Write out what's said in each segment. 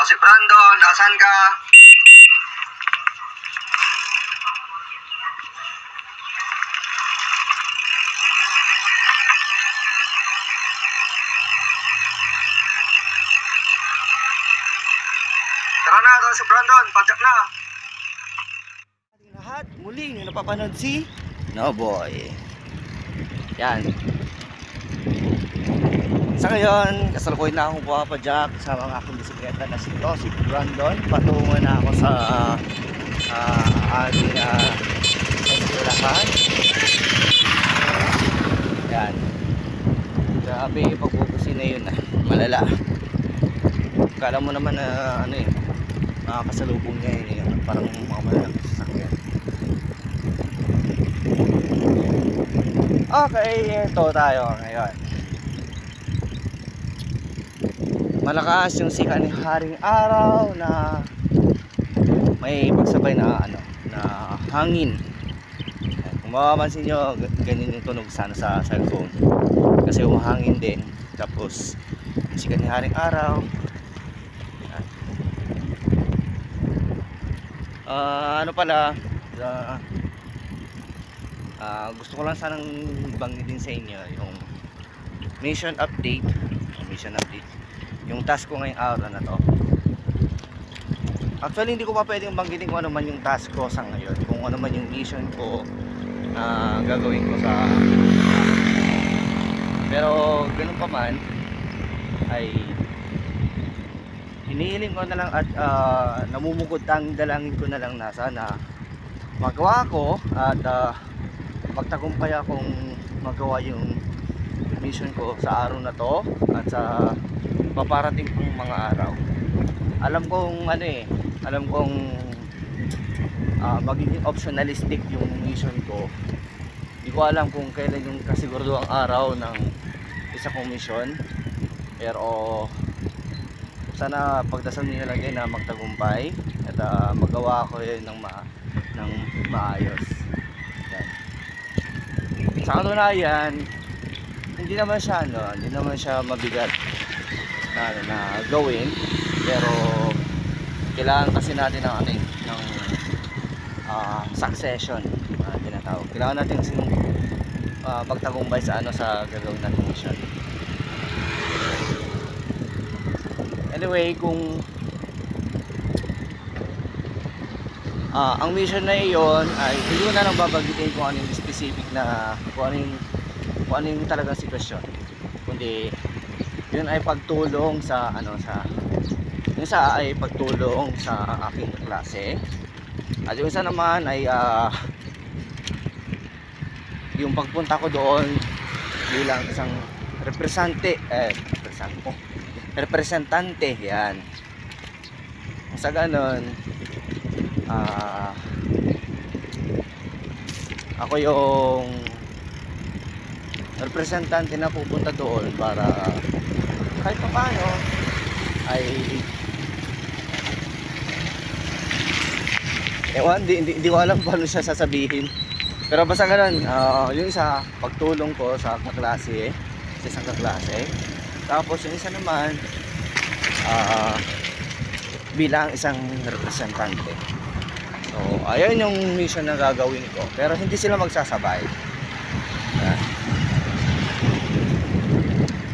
Ako si Brandon, asan ka? Tara na, ako si Brandon, padyak na. Lahat, muling napapanood si Noboy. Yan. Sa ngayon, kasalukuyan na akong pumapadyak sa mga aking bisikleta na si Brandon. Patungo na ako sa ating eskwelahan. Yan. Grabe yung pagpupusin na yun. Malala. Kala mo naman na nakakasalubong niya yun. Parang mga malalang sasakyan. Okay, ito tayo ngayon. Malakas yung sikat ng haring araw na may pagsabay na na hangin. Kung mapapansin nyo, ganyan yung tunog sana sa cellphone kasi umahangin din. Tapos yung sikat ng haring araw. Gusto ko lang sanang banggitin sa inyo yung mission update. Yung task ko ngayong araw na to. Actually hindi ko pa pwedeng banggitin kung ano man yung task ko sa ngayon, kung ano man yung mission ko na gagawin ko sa pero ganun pa man ay hinihiling ko na lang at namumukod ang dalangin ko na lang na sana magawa ko at magtagumpay akong magawa yung mission ko sa araw na to at sa paparating pang mga araw. Alam kong magiging optionalistic yung mission ko. Hindi ko alam kung kailan yung kasiguraduhang araw ng isa kong mission, pero sana pagdasal niyo lang din na magtagumpay at magawa ko yun ng maayos. Yan. Sa katunayan, hindi naman siya mabigat na gawin, pero kailangan kasi natin ng succession tinatawag. Kailangan natin magtagumpay sa gagawin natin mission. Anyway, kung ang mission na iyon ay hindi ko na lang babanggitin kung ano yung specific na kung ano yung talagang sitwasyon, kundi yun ay pagtulong sa yung isa ay pagtulong sa aking klase at yung isa naman ay yung pagpunta ko doon bilang isang representante yan. Sa ganon ako yung representante na pupunta doon para kahit pa paano ay hindi ko alam paano siya sasabihin, pero basta ganun. Yung isa pagtulong ko sa kaklase, sa isang kaklase, tapos yung isa naman bilang isang representante. So ayun yung mission na gagawin ko, pero hindi sila magsasabay.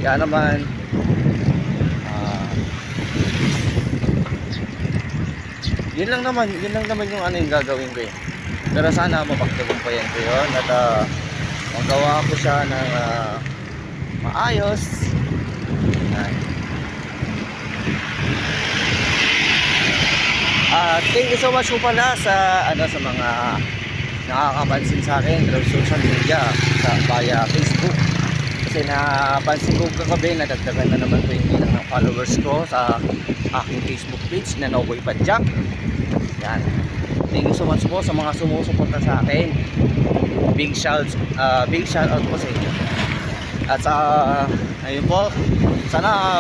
Yan naman yun lang naman yung yung gagawin ko pero sana mapagtagumpayan ko yun at magawa ko siya ng maayos. Thank you so much po pala sa mga nakakapansin sa akin through social media via Facebook, kasi napansin ko kagabi nadagdagan na naman ko yung bilang ng followers ko sa aking Facebook page na Noboy Padyak. Yan. Thank you so much po sa mga sumusuporta sa akin. Big shout out po sa inyo. At ayun po, sana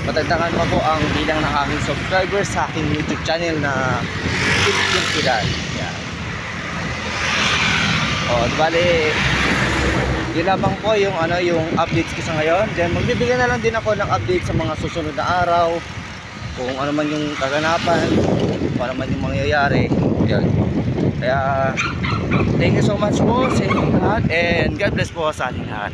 patagdagan pa po ang bilang ng aking subscribers sa aking YouTube channel na Kitchen Pilar. Yan. Bali yun lamang po yung updates ko sa ngayon. Then magbibigay na lang din ako ng update sa mga susunod na araw kung ano man yung kaganapan, kung ano man yung mangyayari. Yan. Kaya thank you so much po sa inyong lahat and God bless po sa ating lahat.